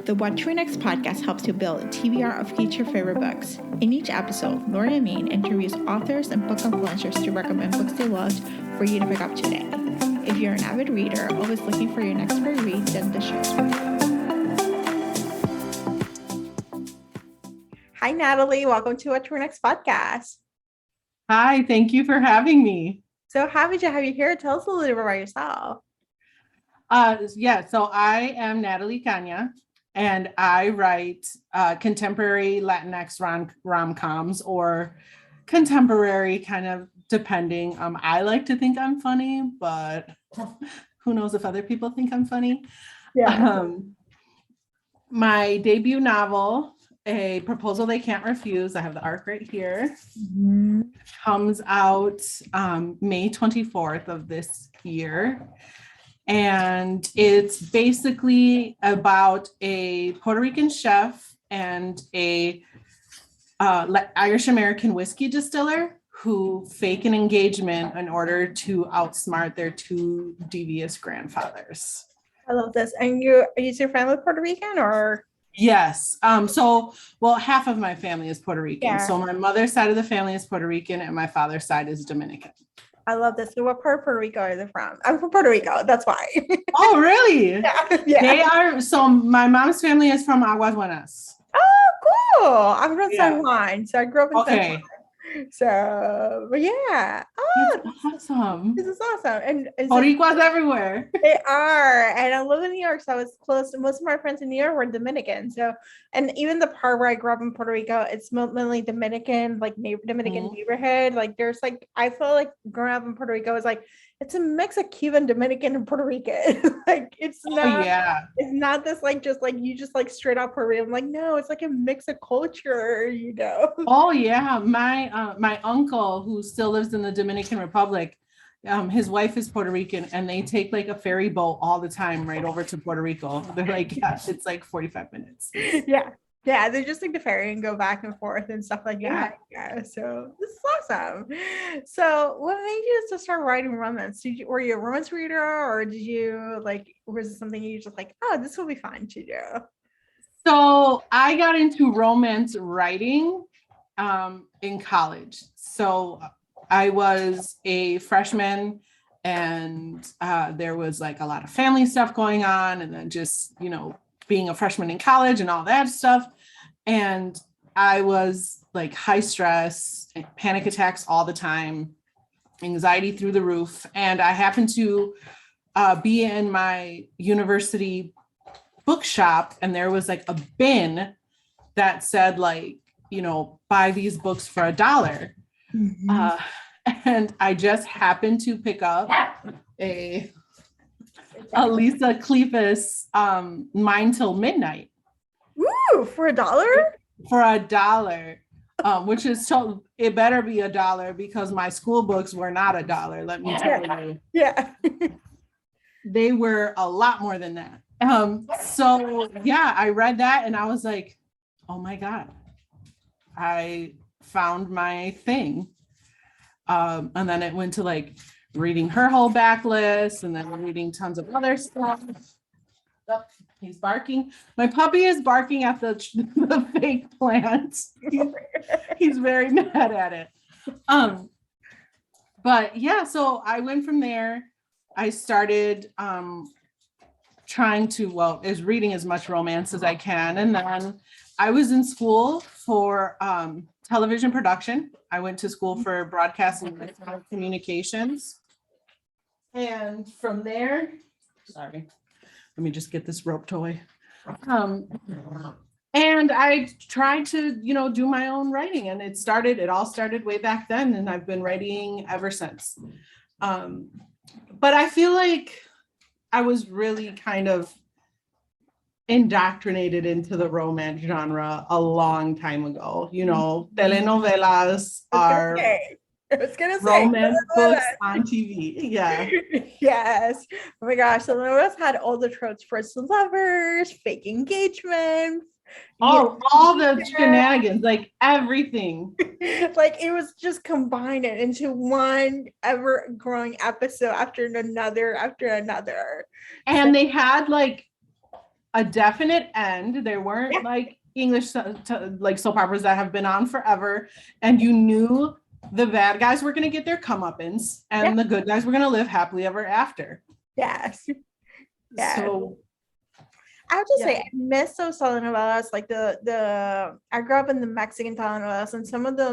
The What to Read Next podcast helps you build a TBR of future favorite books. In each episode, Lori and Maine interviews authors and book influencers to recommend books they loved for you to pick up today. If you're an avid reader, always looking for your next favorite read, then the show's for you. Hi, Natalie. Welcome to What to Read Next podcast. Hi, thank you for having me. So happy to have you here. Tell us a little bit about yourself. So I am Natalie Caña, and I write contemporary Latinx rom-coms or contemporary, kind of depending. I like to think I'm funny, but who knows if other people think I'm funny. Yeah. My debut novel, A Proposal They Can't Refuse, I have the arc right here, comes out May 24th of this year. And it's basically about a Puerto Rican chef and a Irish American whiskey distiller who fake an engagement in order to outsmart their two devious grandfathers. I love this. And is your family Puerto Rican or? Yes. Half of my family is Puerto Rican. Yeah. So my mother's side of the family is Puerto Rican and my father's side is Dominican. I love this. So what part of Puerto Rico are they from? I'm from Puerto Rico. That's why. Oh, really? Yeah. They are. So my mom's family is from Aguas Buenas. Oh, cool. I'm from San Juan. So I grew up in San Juan. So, but yeah. Oh, that's awesome. This is awesome. And Boricuas everywhere. They are. And I live in New York, so I was close to most of my friends in New York were Dominican. So, and even the part where I grew up in Puerto Rico, it's mainly Dominican, like Dominican neighborhood. Like there's like, I feel like growing up in Puerto Rico is like, it's a mix of Cuban, Dominican, and Puerto Rican. Like it's not, it's not this like just like you just like straight up Puerto Rican. I'm like, no, it's like a mix of culture, you know. Oh yeah, my uncle who still lives in the Dominican Republic, his wife is Puerto Rican, and they take like a ferry boat all the time right over to Puerto Rico. They're like, yeah, it's like 45 minutes. Yeah, they just take the ferry and go back and forth and stuff like that. Yeah, so this is awesome. So what made you to start writing romance? Were you a romance reader, or did you was it something you just like, oh, this will be fun to do? So I got into romance writing in college. So I was a freshman, and there was like a lot of family stuff going on, and then just, being a freshman in college and all that stuff. And I was like high stress, panic attacks all the time, anxiety through the roof. And I happened to be in my university bookshop, and there was like a bin that said buy these books for $1. And I just happened to pick up a Lisa Kleypas Mine Till Midnight. Ooh, for $1? For $1, which is it better be $1 because my school books were not $1. Let me tell you. Yeah, they were a lot more than that. I read that and I was like, oh my God, I found my thing. And then it went to like reading her whole backlist and then reading tons of other stuff. Oh, he's barking. My puppy is barking at the fake plants. He's very mad at it. But yeah, so I went from there. I started is reading as much romance as I can. And then I was in school for television production. I went to school for broadcasting and communications. And from there, let me just get this rope toy. And I tried to, do my own writing, and it all started way back then, and I've been writing ever since. But I feel like I was really kind of indoctrinated into the romance genre a long time ago. Telenovelas are romance books on TV. Yeah. Yes. Oh my gosh. So telenovelas had all the tropes: first lovers, fake engagements. All the shenanigans, like everything. Like it was just combined into one ever growing episode after another. And they had like a definite end. There weren't like English like soap operas that have been on forever, and you knew the bad guys were going to get their comeuppance and the good guys were going to live happily ever after. Yes. Yes. So I have to say, I miss those telenovelas, like the I grew up in the Mexican telenovelas and some of the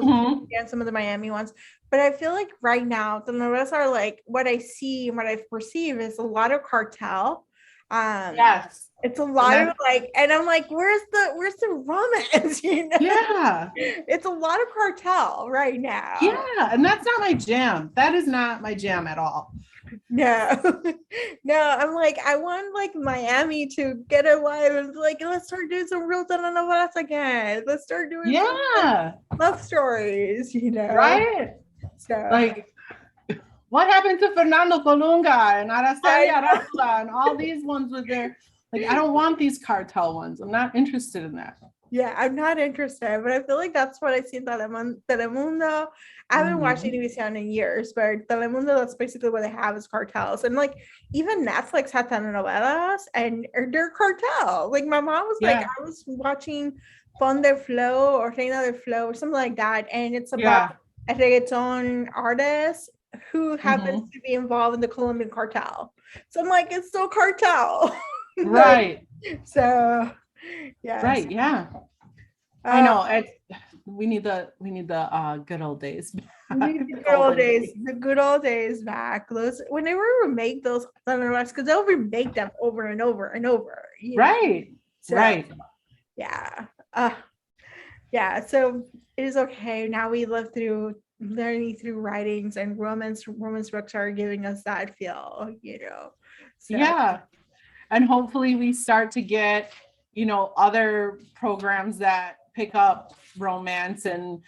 and some of the Miami ones. But I feel like right now the novelas are like what I see and what I perceive is a lot of cartel. Yes. It's a lot of like, and I'm like, where's the romance? You know? Yeah. It's a lot of cartel right now. Yeah, and that's not my jam. That is not my jam at all. No, no, I'm like, I want like Miami to get alive and like, let's start doing some real telenovelas again. Let's start doing some love stories, you know? Right? So like, what happened to Fernando Colunga and Araceli Arambula and all these ones with their, like, I don't want these cartel ones. I'm not interested in that. Yeah, I'm not interested, but I feel like that's what I see in Telemundo. I haven't watched Univision in years, but Telemundo, that's basically what they have is cartels. And like even Netflix had telenovelas and they're cartel. Like my mom was like, I was watching Pon de Flow or Reina de Flow or something like that. And it's about a reggaeton artist who happens to be involved in the Colombian cartel. So I'm like, it's still cartel. Right. So yeah. Right. Yeah. I know. We need the good old days. The good old days back. Those when they were remake those because they'll remake them over and over and over. Right. So, right. Yeah. Yeah. So it is okay. Now we live through learning through writings and romance books are giving us that feel, you know. So. Yeah. And hopefully we start to get, you know, other programs that pick up romance and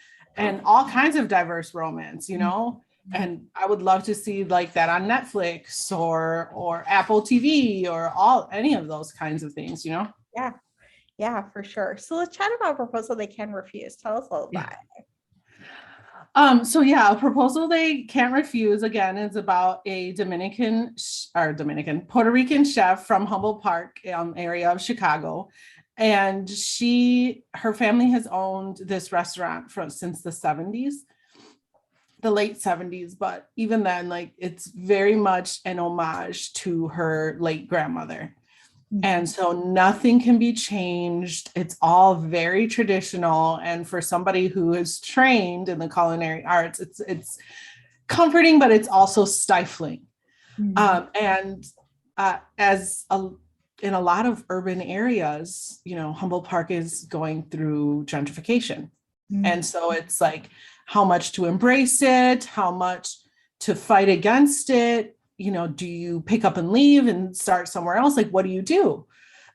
all kinds of diverse romance, you know. And I would love to see like that on Netflix or Apple TV or any of those kinds of things, you know. Yeah, for sure. So let's chat about Proposal They Can Refuse. Tell us a little about it. So yeah, A Proposal They Can't Refuse, again, is about a Puerto Rican chef from Humboldt Park area of Chicago. And her family has owned this restaurant since the 70s, the late 70s. But even then, like, it's very much an homage to her late grandmother. And so nothing can be changed. It's all very traditional. And for somebody who is trained in the culinary arts, it's comforting, but it's also stifling. In a lot of urban areas, you know, Humboldt Park is going through gentrification. And so it's like how much to embrace it, how much to fight against it. You know, do you pick up and leave and start somewhere else? Like, what do you do?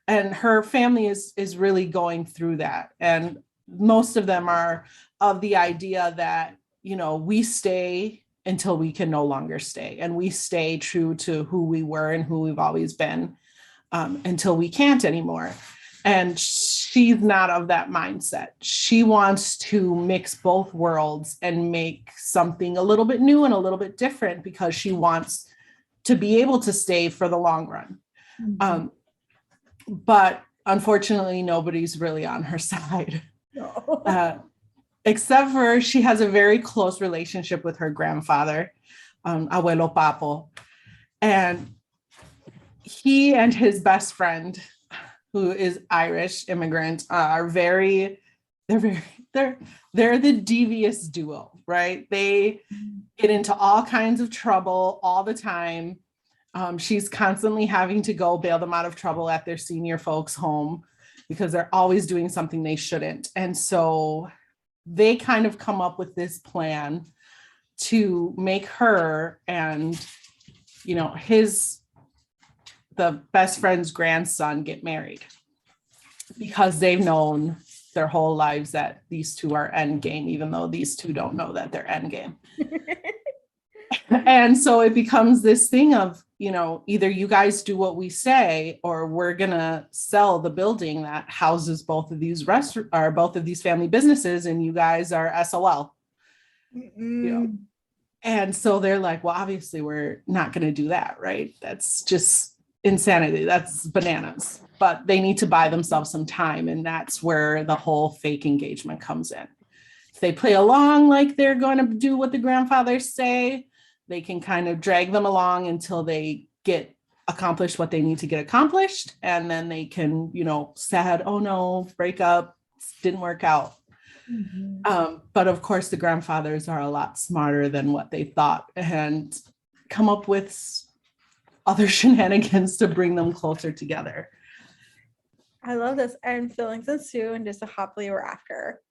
And her family is really going through that. And most of them are of the idea that, you know, we stay until we can no longer stay. And we stay true to who we were and who we've always been until we can't anymore. And she's not of that mindset. She wants to mix both worlds and make something a little bit new and a little bit different because she wants to be able to stay for the long run. But unfortunately, nobody's really on her side. Except for she has a very close relationship with her grandfather, Abuelo Papo. And he and his best friend, who is Irish immigrant, they're the devious duo, right? They get into all kinds of trouble all the time. She's constantly having to go bail them out of trouble at their senior folks' home because they're always doing something they shouldn't. And so they kind of come up with this plan to make her and, you know, the best friend's grandson get married because they've known their whole lives that these two are end game, even though these two don't know that they're end game. And so it becomes this thing of, you know, either you guys do what we say, or we're going to sell the building that houses both of these both of these family businesses, and you guys are SOL. You know? And so they're like, well, obviously we're not going to do that, right? That's just insanity. That's bananas. but they need to buy themselves some time. And that's where the whole fake engagement comes in. If they play along like they're going to do what the grandfathers say, they can kind of drag them along until they get accomplished what they need to get accomplished. And then they can, sad, oh no, break up, didn't work out. But of course, the grandfathers are a lot smarter than what they thought and come up with other shenanigans to bring them closer together. I love this. And feelings ensue and just a happily ever after.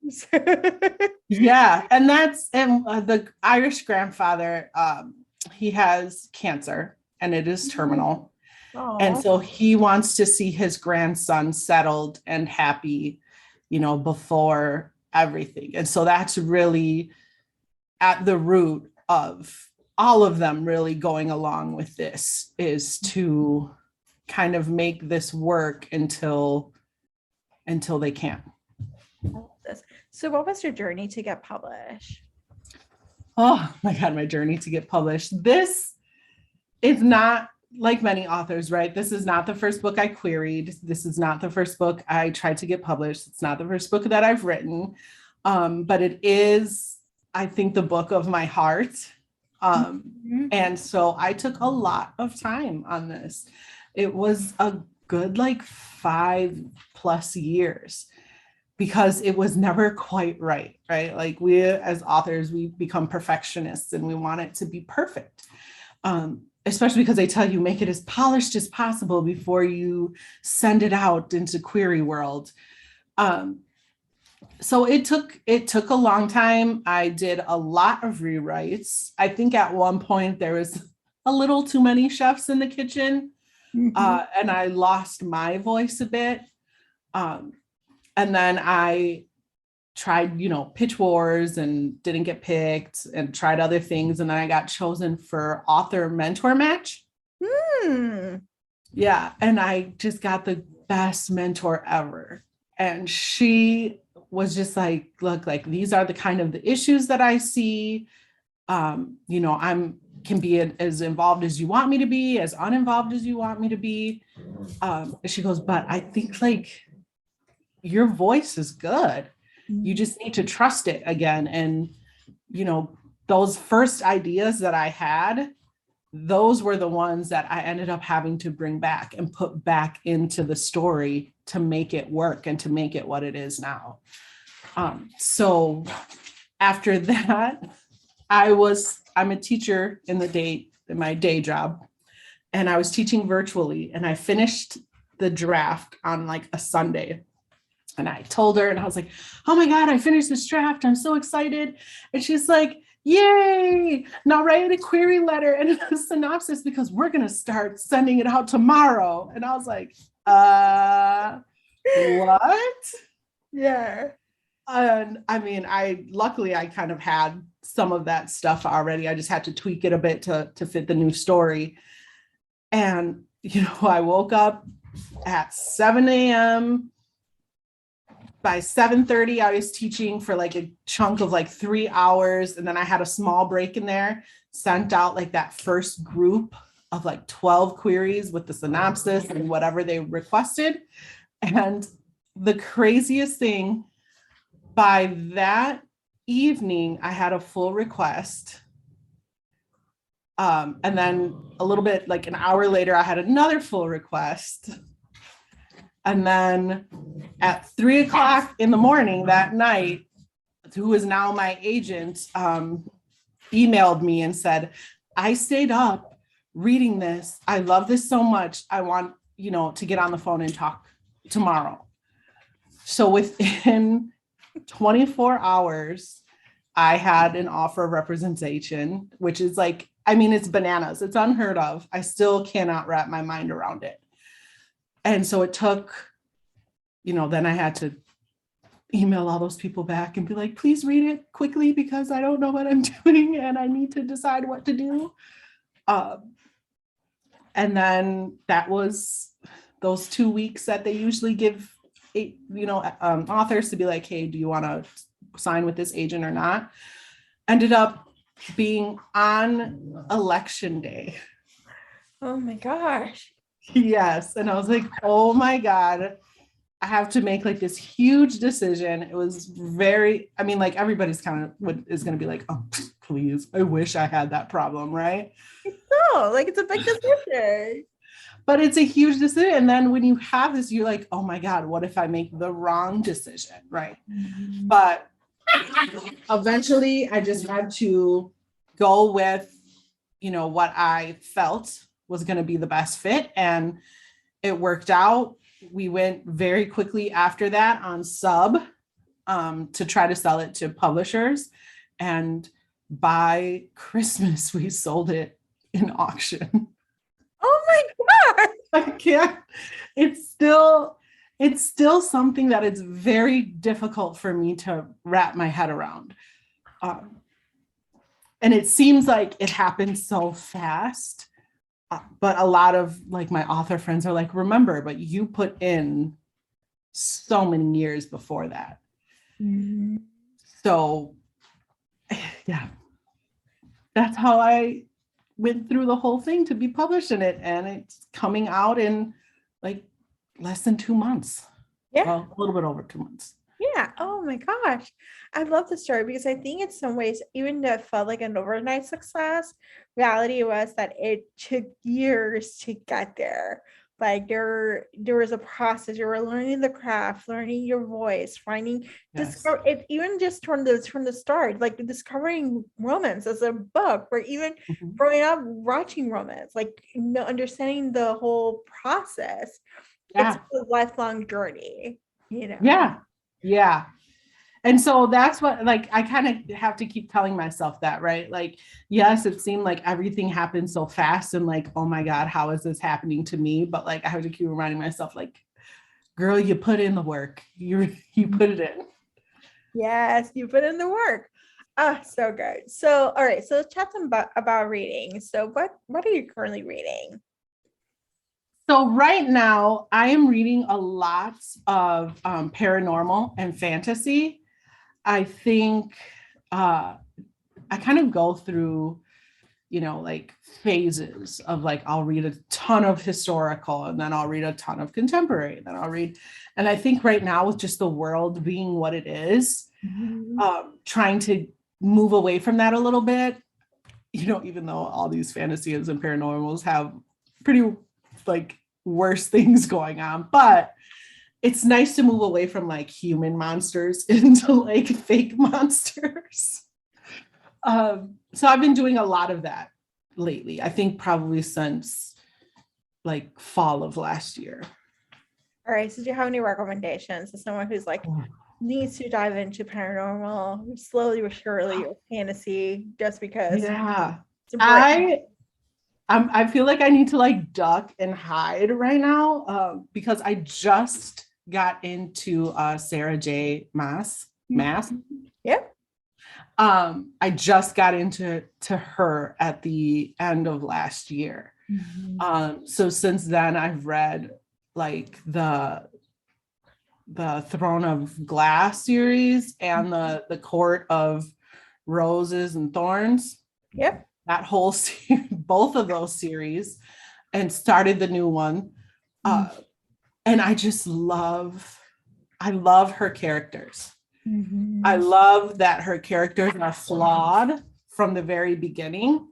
Yeah. And the Irish grandfather, he has cancer and it is terminal. Aww. And so he wants to see his grandson settled and happy, before everything. And so that's really at the root of all of them really going along with this, is to kind of make this work until they can't. So what was your journey to get published? Oh my God, my journey to get published. This is not like many authors, right? This is not the first book I queried. This is not the first book I tried to get published. It's not the first book that I've written. But it is, I think, the book of my heart. And so I took a lot of time on this. It was a good 5+ years because it was never quite right? Like we as authors, we become perfectionists and we want it to be perfect. Especially because they tell you make it as polished as possible before you send it out into query world. So it took a long time. I did a lot of rewrites. I think at one point there was a little too many chefs in the kitchen, and I lost my voice a bit. And then I tried, pitch wars and didn't get picked, and tried other things. And then I got chosen for author mentor match. Yeah. And I just got the best mentor ever. And she was just like, look, these are the kind of the issues that I see. I'm can be as involved as you want me to be, as uninvolved as you want me to be. She goes, but I think your voice is good. You just need to trust it again. And, those first ideas that I had, those were the ones that I ended up having to bring back and put back into the story to make it work and to make it what it is now. So after that, I'm a teacher in my day job, and I was teaching virtually, and I finished the draft on a Sunday. And I told her, and I was like, oh my God, I finished this draft. I'm so excited. And she's like, yay, now write a query letter and a synopsis because we're going to start sending it out tomorrow. And I was like, what? Yeah. And I mean, luckily I kind of had some of that stuff already. I just had to tweak it a bit to fit the new story. And, I woke up at 7 a.m. By 7:30, I was teaching for a chunk of 3 hours. And then I had a small break in there, sent out that first group of 12 queries with the synopsis and whatever they requested. And the craziest thing, by that evening, I had a full request. And then a little bit, an hour later, I had another full request. And then at 3:00 in the morning that night, who is now my agent, emailed me and said, I stayed up reading this. I love this so much. I want, to get on the phone and talk tomorrow. So within 24 hours, I had an offer of representation, which is it's bananas. It's unheard of. I still cannot wrap my mind around it. And so it took, then I had to email all those people back and be like, please read it quickly because I don't know what I'm doing and I need to decide what to do. And then that was those 2 weeks that they usually give, authors to be like, hey, do you want to sign with this agent or not? Ended up being on election day. Oh my gosh. Yes. And I was like, oh my God, I have to make like this huge decision. It was very, I mean, like everybody's kind of is going to be like, oh, please, I wish I had that problem, right? No, like it's a big decision. But it's a huge decision. And then when you have this, you're like, oh my God, what if I make the wrong decision, right? But eventually I just had to go with, you know, what I felt was going to be the best fit. And it worked out. We went very quickly after that on sub to try to sell it to publishers. And by Christmas, we sold it in auction. Oh my God. I can't. It's still something that it's very difficult for me to wrap my head around. And it seems like it happened so fast. But a lot of like my author friends are like, remember, but you put in so many years before that. Mm-hmm. So yeah, that's how I went through the whole thing to be published in it. And it's coming out in like less than 2 months. Yeah. Well, a little bit over 2 months. Yeah. Oh my gosh. I love the story because I think in some ways, even though it felt like an overnight success, reality was that it took years to get there. Like there was a process. You were learning the craft, learning your voice, finding discover it even just from the start, like discovering romance as a book, or even growing up watching romance, like understanding the whole process. Yeah. It's a lifelong journey, you know. Yeah. Yeah. And so that's what, like, I kind of have to keep telling myself that, right? Like, yes, it seemed like everything happened so fast and like, oh my God, how is this happening to me? But like, I have to keep reminding myself, like, girl, you put in the work. You put it in. Yes, you put in the work. Ah, so good. So, all right. So let's chat about reading. So what are you currently reading? So right now I am reading a lot of paranormal and fantasy. I think I kind of go through, you know, like phases of like, I'll read a ton of historical and then I'll read a ton of contemporary, and then I'll read. And I think right now with just the world being what it is, trying to move away from that a little bit, you know, even though all these fantasies and paranormals have pretty like worse things going on, but it's nice to move away from like human monsters into like fake monsters. So I've been doing a lot of that lately. I think probably since like fall of last year. All right. So do you have any recommendations as someone who's like needs to dive into paranormal slowly or surely, or fantasy, just because? Yeah. I feel like I need to like duck and hide right now because I just got into Sarah J. Maas. Yep. I just got into her at the end of last year. So since then I've read like the Throne of Glass series and the Court of Roses and Thorns. Yep. That whole both of those series, and started the new one. And I love her characters. I love that her characters are flawed from the very beginning.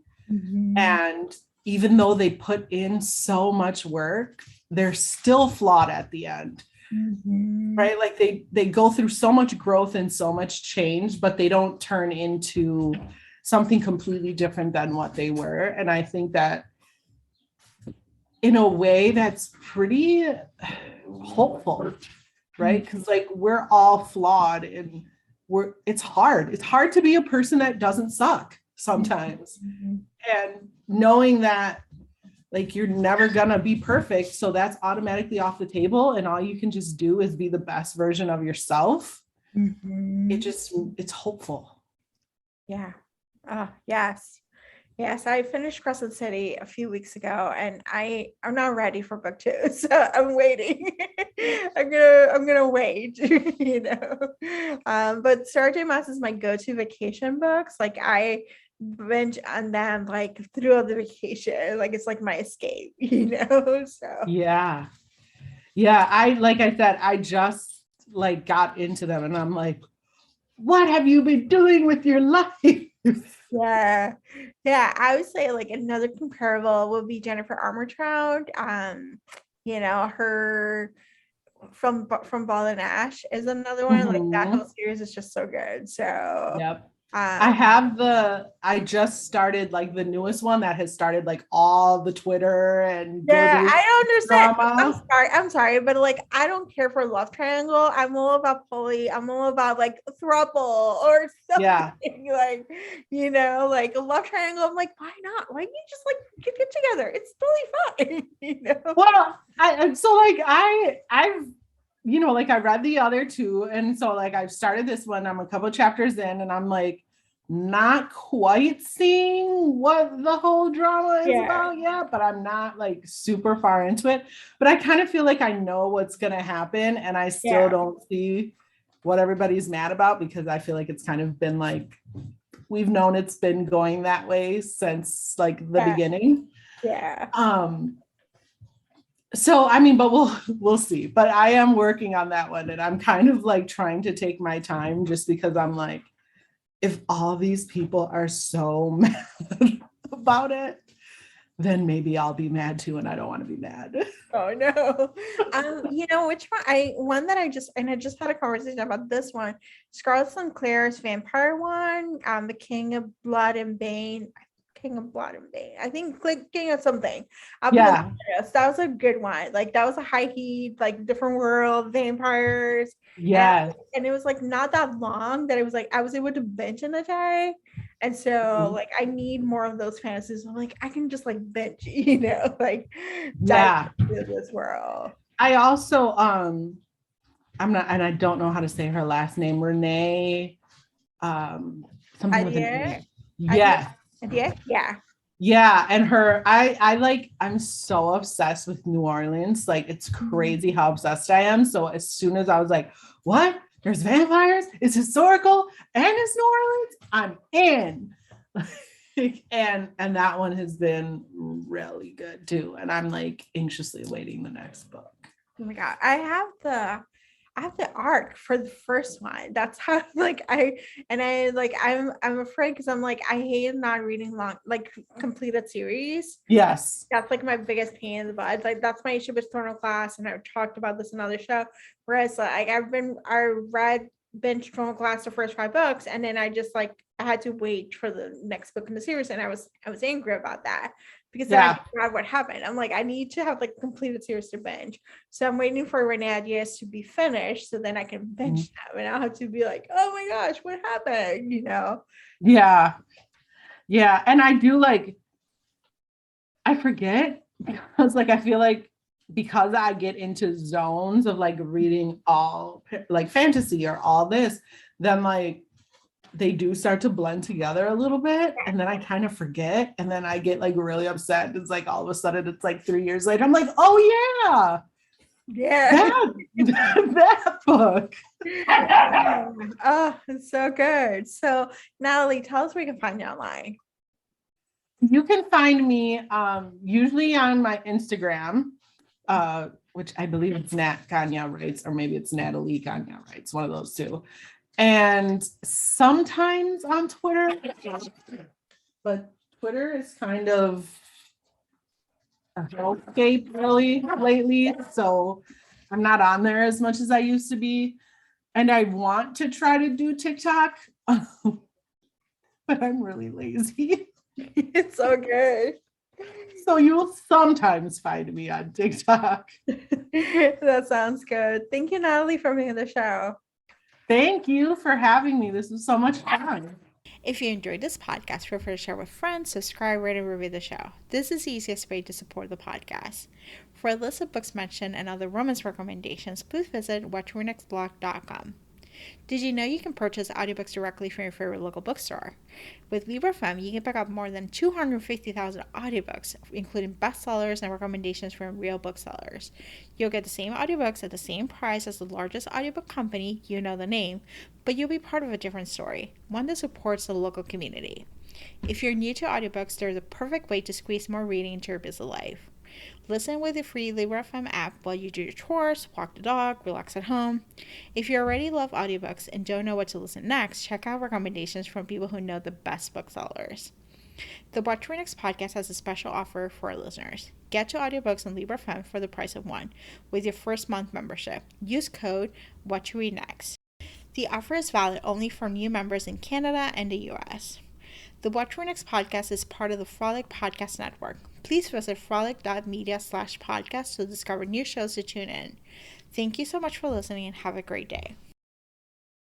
And even though they put in so much work, they're still flawed at the end. Right? Like they go through so much growth and so much change, but they don't turn into something completely different than what they were. And I think that in a way that's pretty hopeful, right? Because like we're all flawed and it's hard to be a person that doesn't suck sometimes. And knowing that like you're never gonna be perfect, so that's automatically off the table, and all you can just do is be the best version of yourself. It's hopeful. Yeah. Yes. I finished Crescent City a few weeks ago, and I'm not ready for book 2, so I'm waiting. I'm gonna wait, you know. But Sarah J. Maas is my go-to vacation books. Like I binge on them like throughout the vacation. Like it's like my escape, you know? So Yeah. Yeah. Like I said, I just like got into them and I'm like, what have you been doing with your life? yeah. Yeah. I would say like another comparable would be Jennifer Armentrout. Her from Ball and Ash is another one. Like that Mhm. whole series is just so good. So Yep. um I just started like the newest one that has started like all the Twitter and yeah, Goodreads I don't understand. drama. I'm sorry, but like I don't care for love triangle. I'm all about poly. I'm all about like a throuple or something. Yeah. Like, like a love triangle. I'm like, why not? Why don't you just like get together? It's totally fine, Well, so like I've like I read the other two, and so like I've started this one. I'm a couple chapters in, and I'm like not quite seeing what the whole drama is Yeah. about yet, but I'm not like super far into it. But I kind of feel like I know what's gonna happen, and I still Yeah. don't see what everybody's mad about because I feel like it's kind of been like we've known it's been going that way since like the Yeah. beginning. Yeah. So I mean, but we'll see. But I am working on that one, and I'm kind of like trying to take my time just because I'm like, if all these people are so mad about it, then maybe I'll be mad too, and I don't want to be mad. Oh no. Which one I just had a conversation about this one. Scarlett Sinclair's vampire one, the King of Blood and Bane. I think like King of something. I'll be Yeah. honest. That was a good one. Like that was a high heat, like different world, vampires. And Yeah. and it was like not that long that it was like I was able to binge in a day. And so like I need more of those fantasies. I'm like, I can just like binge, like dive Yeah. into this world. I also I'm not, and I don't know how to say her last name, Renee, something with an Idea, A. idea, Yeah. idea. Yeah. Yeah, and I'm so obsessed with New Orleans. Like it's crazy how obsessed I am. So as soon as I was like, what? There's vampires, it's historical, and it's New Orleans, I'm in. And that one has been really good too. And I'm like anxiously awaiting the next book. Oh my god. I have the arc for the first one. That's how like I'm afraid because I'm like I hate not reading long like completed series. Yes. That's like my biggest pain in the butt. Like that's my issue with Thornal Class, and I've talked about this in another show. Whereas like I read binge Thornal Class the first 5 books, and then I just like I had to wait for the next book in the series, and I was angry about that because then I Yeah. forgot what happened. I'm like I need to have like completed series to binge, so I'm waiting for Renee Ideas to be finished so then I can binge them, and I'll have to be like, oh my gosh, what happened? Yeah. Yeah. And I do like I forget because like I feel like because I get into zones of like reading all like fantasy or all this, then like they do start to blend together a little bit and then I kind of forget and then I get like really upset. It's like all of a sudden it's like 3 years later. I'm like, oh Yeah. that book. Oh, it's so good. So, Natalie, tell us where we can find you online. You can find me usually on my Instagram, which I believe it's Nat Caña writes, or maybe it's Natalie Caña writes, one of those two. And sometimes on Twitter, but Twitter is kind of a hellscape really lately. So I'm not on there as much as I used to be. And I want to try to do TikTok, but I'm really lazy. It's so good. So you'll sometimes find me on TikTok. That sounds good. Thank you, Natalie, for being on the show. Thank you for having me. This was so much fun. If you enjoyed this podcast, feel free to share with friends, subscribe, rate, and review the show. This is the easiest way to support the podcast. For a list of books mentioned and other romance recommendations, please visit watchyournextblog.com. Did you know you can purchase audiobooks directly from your favorite local bookstore? With LibraFem, you can pick up more than 250,000 audiobooks, including bestsellers and recommendations from real booksellers. You'll get the same audiobooks at the same price as the largest audiobook company, you know the name, but you'll be part of a different story, one that supports the local community. If you're new to audiobooks, they're the perfect way to squeeze more reading into your busy life. Listen with the free Libro FM app while you do your chores, walk the dog, relax at home. If you already love audiobooks and don't know what to listen next, check out recommendations from people who know the best booksellers. The What to Read Next podcast has a special offer for our listeners. Get two audiobooks on Libro FM for the price of one with your first month membership. Use code What to Read Next. The offer is valid only for new members in Canada and the US. The What to Read Next podcast is part of the Frolic Podcast Network. Please visit frolic.media/podcast to discover new shows to tune in. Thank you so much for listening and have a great day.